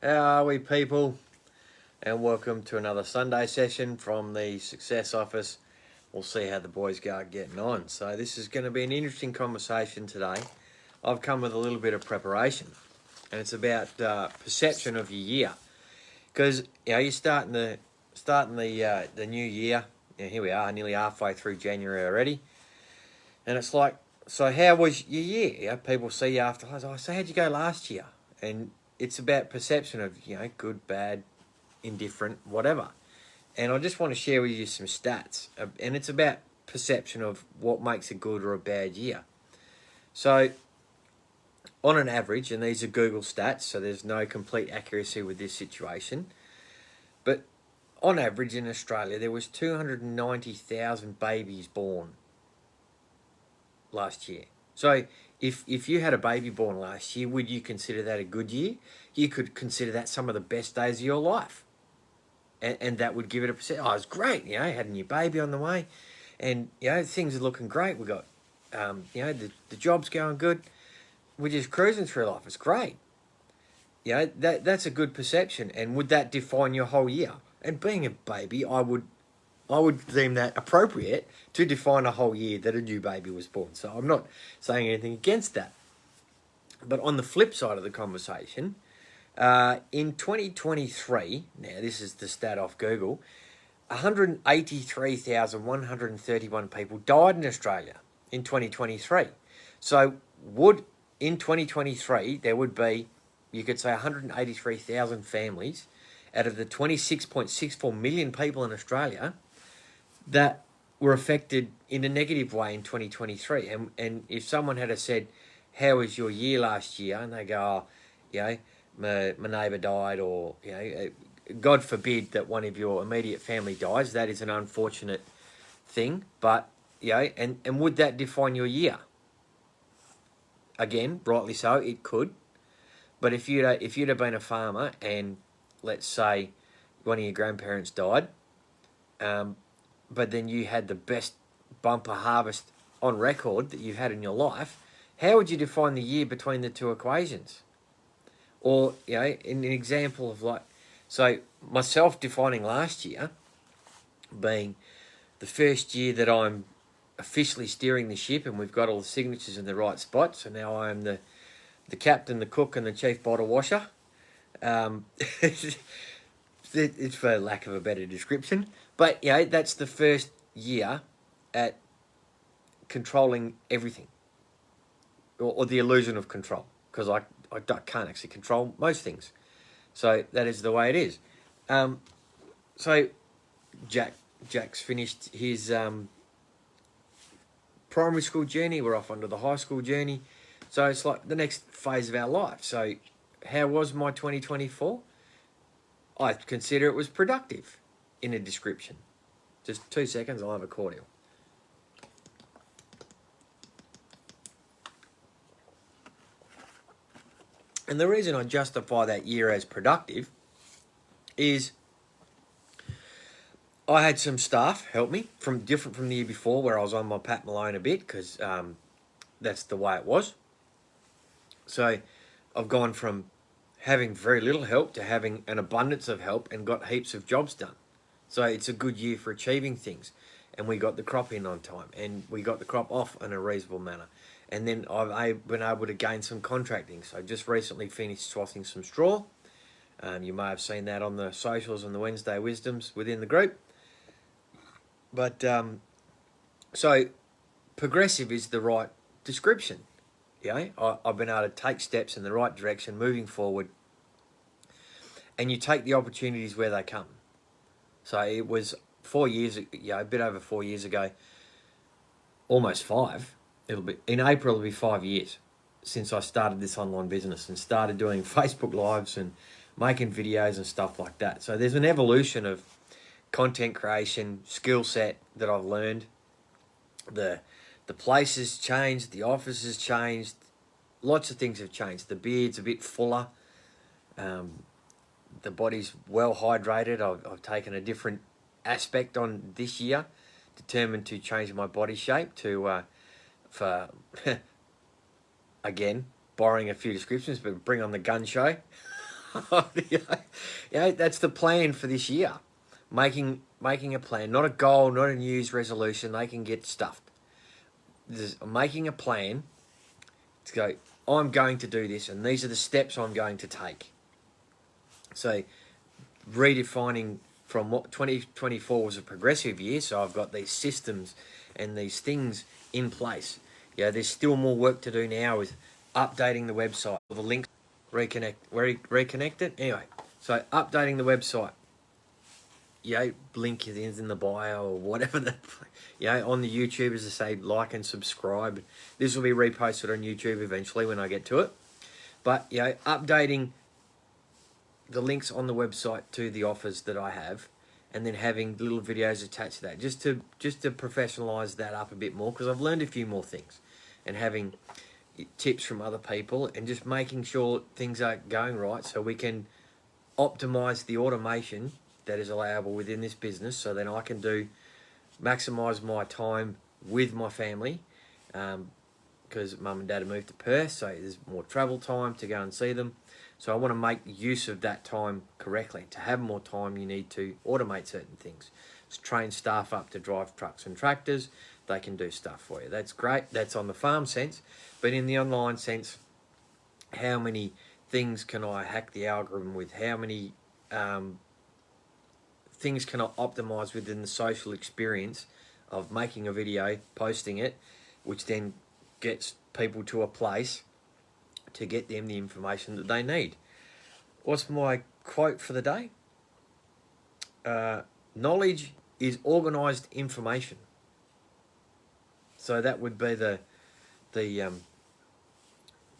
How are we, people? And welcome to another Sunday session from the Success Office. We'll see how the boys go getting on. So this is going to be an interesting conversation today. I've come with a little bit of preparation, and it's about perception of your year. Because you're starting the new year. Here we are, nearly halfway through January already, and it's like, so how was your year? People see you after, so how'd you go last year? And it's about perception of, good, bad, indifferent, whatever. And I just want to share with you some stats. And it's about perception of what makes a good or a bad year. So, on an average, and these are Google stats, so there's no complete accuracy with this situation, but on average in Australia, there was 290,000 babies born last year. So if you had a baby born last year, would you consider that a good year? You could consider that some of the best days of your life. And that would give it a percent. Oh, it's great, had a new baby on the way. And, things are looking great. We've got, the job's going good. We're just cruising through life. It's great. That's a good perception. And would that define your whole year? And being a baby, I would deem that appropriate to define a whole year that a new baby was born. So I'm not saying anything against that. But on the flip side of the conversation, in 2023, now this is the stat off Google, 183,131 people died in Australia in 2023. So in 2023, there would be, you could say 183,000 families out of the 26.64 million people in Australia that were affected in a negative way in 2023. And if someone had said, how was your year last year? And they go, my neighbour died, or, God forbid that one of your immediate family dies. That is an unfortunate thing. But, and would that define your year? Again, rightly so, it could. But if you'd have been a farmer and, let's say, one of your grandparents died, but then you had the best bumper harvest on record that you've had in your life, how would you define the year between the two equations? Or, in an example of so myself defining last year being the first year that I'm officially steering the ship and we've got all the signatures in the right spot. So now I am the captain, the cook and the chief bottle washer. It's for lack of a better description. But, that's the first year at controlling everything. Or the illusion of control. Because I can't actually control most things. So that is the way it is. So Jack's finished his primary school journey. We're off onto the high school journey. So it's like the next phase of our life. So how was my 2024? I consider it was productive in a description. Just 2 seconds, I'll have a cordial. And the reason I justify that year as productive is I had some staff help me different from the year before where I was on my Pat Malone a bit because that's the way it was. So I've gone from having very little help to having an abundance of help and got heaps of jobs done. So it's a good year for achieving things. And we got the crop in on time and we got the crop off in a reasonable manner. And then I've been able to gain some contracting. So I just recently finished swathing some straw. You may have seen that on the socials and the Wednesday Wisdoms within the group. But so progressive is the right description. I've been able to take steps in the right direction, moving forward. And you take the opportunities where they come. So it was 4 years, a bit over 4 years ago, almost 5. In April, it'll be 5 years since I started this online business and started doing Facebook Lives and making videos and stuff like that. So there's an evolution of content creation, skill set that I've learned. The place has changed, the office has changed, lots of things have changed. The beard's a bit fuller, the body's well hydrated. I've taken a different aspect on this year, determined to change my body shape to for again borrowing a few descriptions, but bring on the gun show. That's the plan for this year. Making a plan, not a goal, not a New Year's resolution. They can get stuffed. Making a plan to go, I'm going to do this, and these are the steps I'm going to take. So, redefining from what 2024 was a progressive year, so I've got these systems and these things in place. There's still more work to do now with updating the website, the links, reconnect it. Anyway, so updating the website. Link is in the bio or whatever on the YouTube, as I say, like and subscribe. This will be reposted on YouTube eventually when I get to it. But updating the links on the website to the offers that I have, and then having little videos attached to that, just to professionalize that up a bit more, because I've learned a few more things, and having tips from other people, and just making sure things are going right so we can optimize the automation that is allowable within this business, so then I can maximize my time with my family, because mum and dad have moved to Perth, so there's more travel time to go and see them. So I want to make use of that time correctly. To have more time, you need to automate certain things. Just train staff up to drive trucks and tractors. They can do stuff for you. That's great. That's on the farm sense. But in the online sense, how many things can I hack the algorithm with? How many things can I optimize within the social experience of making a video, posting it, which then gets people to a place to get them the information that they need. What's my quote for the day? Knowledge is organised information. So that would be that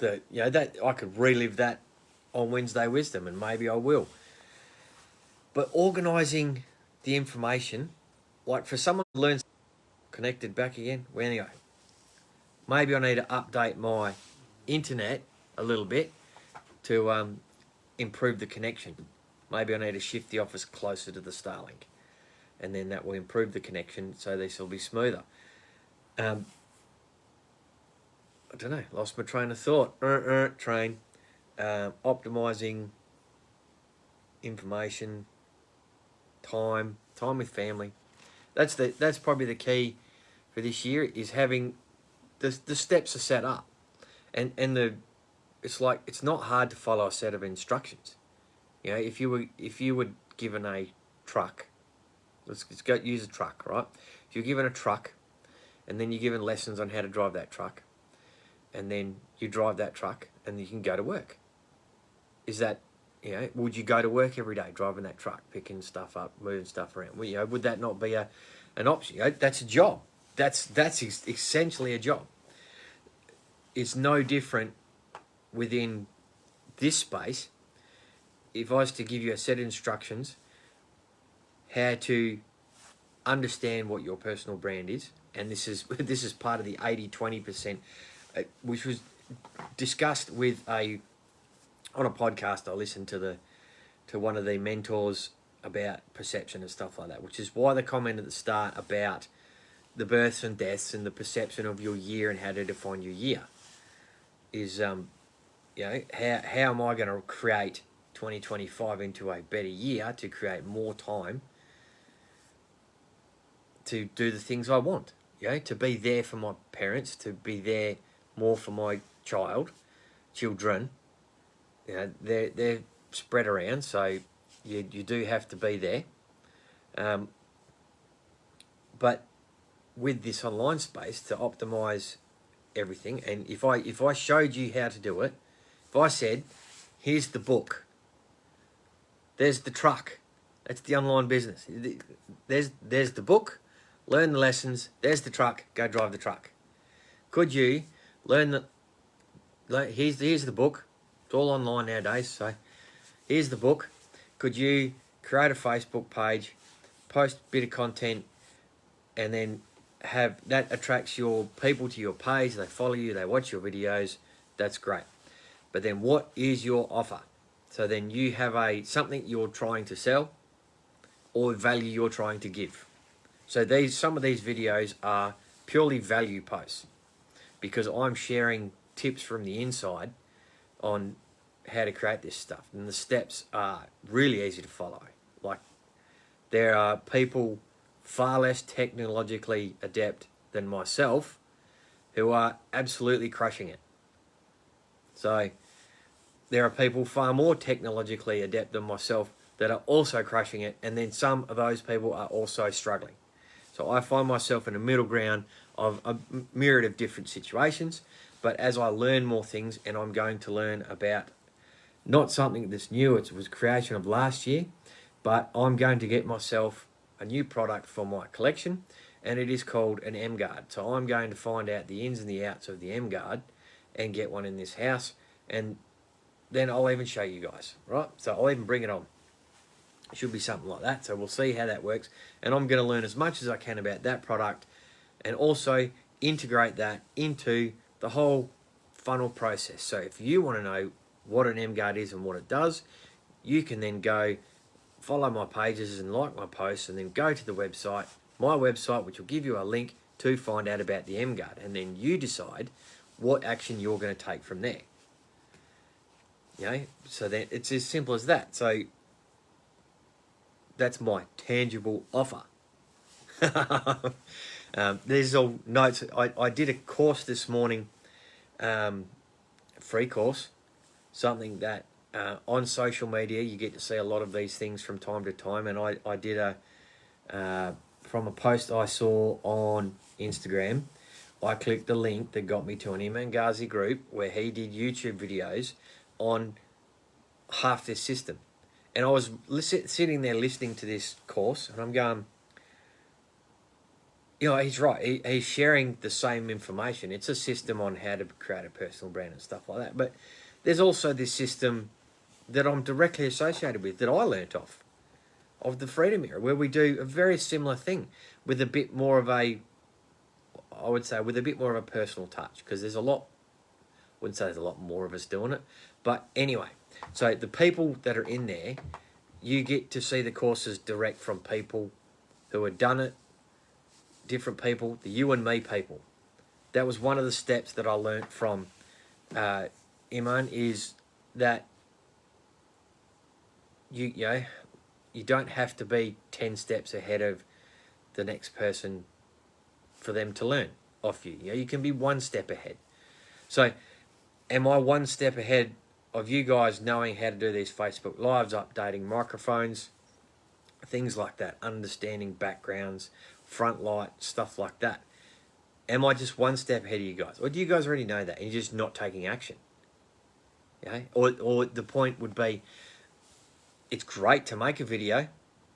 I could relive that on Wednesday Wisdom, and maybe I will. But organising the information, like for someone who learns connected back again, well, anyway, maybe I need to update my internet a little bit to improve the connection. Maybe I need to shift the office closer to the Starlink, and then that will improve the connection, so this will be smoother. I don't know, lost my train of thought. Optimizing information, time with family. That's probably the key for this year, is having the steps are set up, and it's like, it's not hard to follow a set of instructions. If you were given a truck, let's go use a truck, right? If you're given a truck, and then you're given lessons on how to drive that truck, and then you drive that truck, and you can go to work. Is that, would you go to work every day driving that truck, picking stuff up, moving stuff around? Well, would that not be an option? That's a job. That's essentially a job. It's no different within this space. If I was to give you a set of instructions how to understand what your personal brand is, and this is part of the 80-20%, which was discussed on a podcast I listened to one of the mentors about perception and stuff like that, which is why the comment at the start about the births and deaths and the perception of your year and how to define your year is, how am I going to create 2025 into a better year to create more time to do the things I want, to be there for my parents, to be there more for my children. They're spread around, so you do have to be there. But with this online space, to optimize everything, and if I showed you how to do it, if I said, here's the book, there's the truck, that's the online business, there's the book, learn the lessons, there's the truck, go drive the truck. Could you learn here's the book, it's all online nowadays, so here's the book. Could you create a Facebook page, post a bit of content, and then have that attracts your people to your page, they follow you, they watch your videos, that's great. But then what is your offer? So then you have something you're trying to sell or value you're trying to give. So some of these videos are purely value posts, because I'm sharing tips from the inside on how to create this stuff. And the steps are really easy to follow. Like, there are people far less technologically adept than myself who are absolutely crushing it. So there are people far more technologically adept than myself that are also crushing it, and then some of those people are also struggling. So I find myself in a middle ground of a myriad of different situations, but as I learn more things, and I'm going to learn about not something that's new, it was creation of last year, but I'm going to get myself a new product for my collection, and it is called an M guard. So I'm going to find out the ins and the outs of the M guard and get one in this house, and then I'll even show you guys, right? So I'll even bring it on. It should be something like that. So we'll see how that works, and I'm going to learn as much as I can about that product, and also integrate that into the whole funnel process. So if you want to know what an M guard is and what it does, you can then go follow my pages and like my posts, and then go to the website, my website, which will give you a link to find out about the M guard, and then you decide what action you're going to take from there. You know, so then it's as simple as that. So that's my tangible offer. There's all notes. I did a course this morning, free course, something that on social media you get to see a lot of these things from time to time, and I did from a post I saw on Instagram. I clicked the link that got me to an Iman Ghazi group where he did YouTube videos on half this system. And I was sitting there listening to this course, and I'm going, you know, he's right. He's sharing the same information. It's a system on how to create a personal brand and stuff like that. But there's also this system that I'm directly associated with that I learnt of the Freedom Era, where we do a very similar thing with a bit more of a, I would say, with a bit more of a personal touch, because there's a lot, I wouldn't say there's a lot more of us doing it. But anyway, so the people that are in there, you get to see the courses direct from people who have done it, different people, the you and me people. That was one of the steps that I learnt from Iman, is that you know, you don't have to be 10 steps ahead of the next person for them to learn off you. You know, you can be one step ahead. So am I one step ahead of you guys knowing how to do these Facebook Lives, updating microphones, things like that, understanding backgrounds, front light, stuff like that? Am I just one step ahead of you guys? Or do you guys already know that and you're just not taking action? Okay? Or the point would be, it's great to make a video,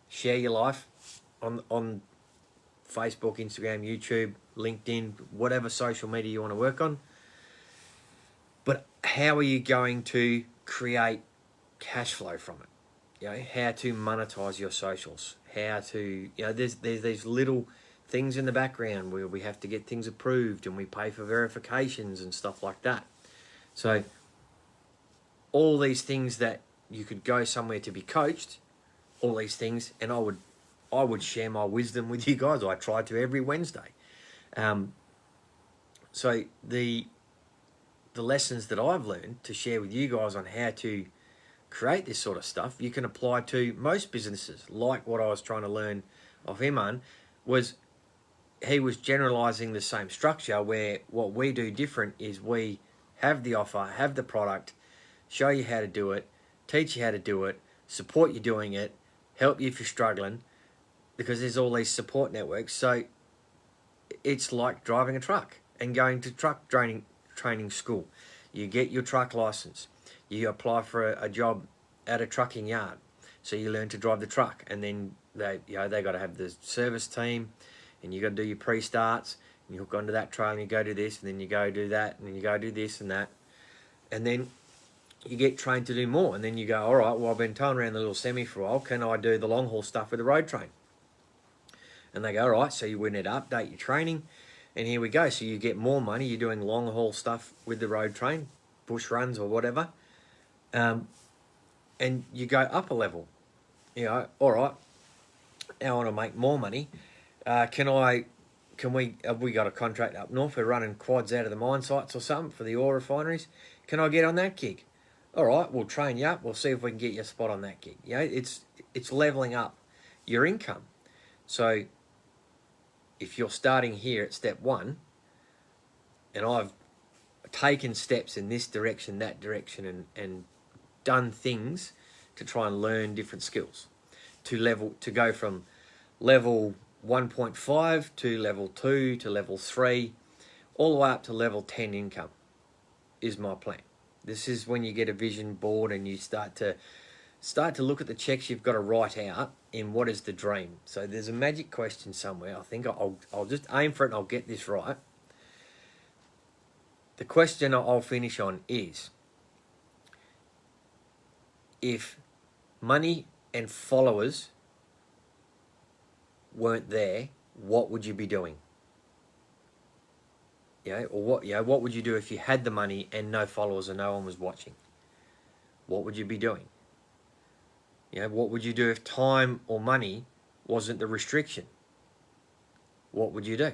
share your life on Facebook, Instagram, YouTube, LinkedIn, whatever social media you want to work on. But how are you going to create cash flow from it? You know, how to monetize your socials, how to, you know, there's these little things in the background where we have to get things approved and we pay for verifications and stuff like that. So all these things that you could go somewhere to be coached, all these things, and I would share my wisdom with you guys. I try to every Wednesday. So the lessons that I've learned to share with you guys on how to create this sort of stuff, you can apply to most businesses. Like what I was trying to learn of Iman was, he was generalizing the same structure, where what we do different is we have the offer, have the product, show you how to do it, teach you how to do it, support you doing it, help you if you're struggling, because there's all these support networks. So it's like driving a truck and going to truck training school. You get your truck license, you apply for a job at a trucking yard, so you learn to drive the truck, and then they got to have the service team, and you got to do your pre-starts, and you hook onto that trail, and you go do this, and then you go do that, and then you go do this and that, and then you get trained to do more, and then you go, all right, well, I've been towing around the little semi for a while, can I do the long haul stuff with the road train? And they go, all right, so you need to update your training, and here we go. So you get more money, you're doing long haul stuff with the road train, bush runs or whatever, and you go up a level. You know, all right, I want to make more money. Have we got a contract up north? We're running quads out of the mine sites or something for the ore refineries. Can I get on that gig? All right, we'll train you up. We'll see if we can get you a spot on that gig. You know, it's leveling up your income. So if you're starting here at step 1, and I've taken steps in this direction, that direction, and done things to try and learn different skills to go from level 1.5 to level 2 to level 3, all the way up to level 10 income is my plan. This is when you get a vision board and you start to look at the checks you've got to write out in what is the dream. So there's a magic question somewhere. I think I'll just aim for it and I'll get this right. The question I'll finish on is, if money and followers weren't there, what would you be doing? What would you do if you had the money and no followers and no one was watching? What would you be doing? What would you do if time or money wasn't the restriction? What would you do?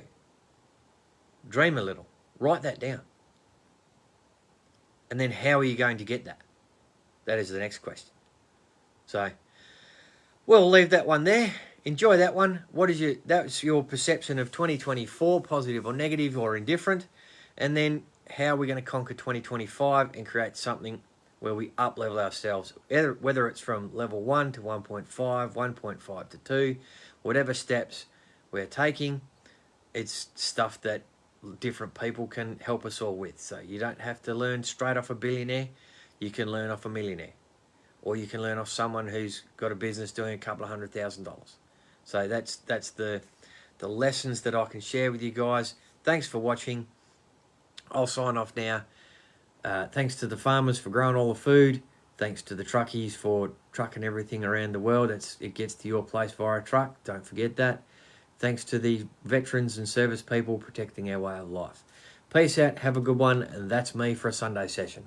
Dream a little. Write that down. And then how are you going to get that? That is the next question. So, we'll leave that one there. Enjoy that one. That's your perception of 2024, positive or negative or indifferent. And then how are we going to conquer 2025 and create something where we up-level ourselves, whether it's from level 1 to 1.5, 1.5 to 2, whatever steps we're taking, it's stuff that different people can help us all with. So you don't have to learn straight off a billionaire. You can learn off a millionaire. Or you can learn off someone who's got a business doing a couple of $100,000. So that's the lessons that I can share with you guys. Thanks for watching. I'll sign off now. Thanks to the farmers for growing all the food. Thanks to the truckies for trucking everything around the world. It gets to your place via a truck. Don't forget that. Thanks to the veterans and service people protecting our way of life. Peace out. Have a good one. And that's me for a Sunday session.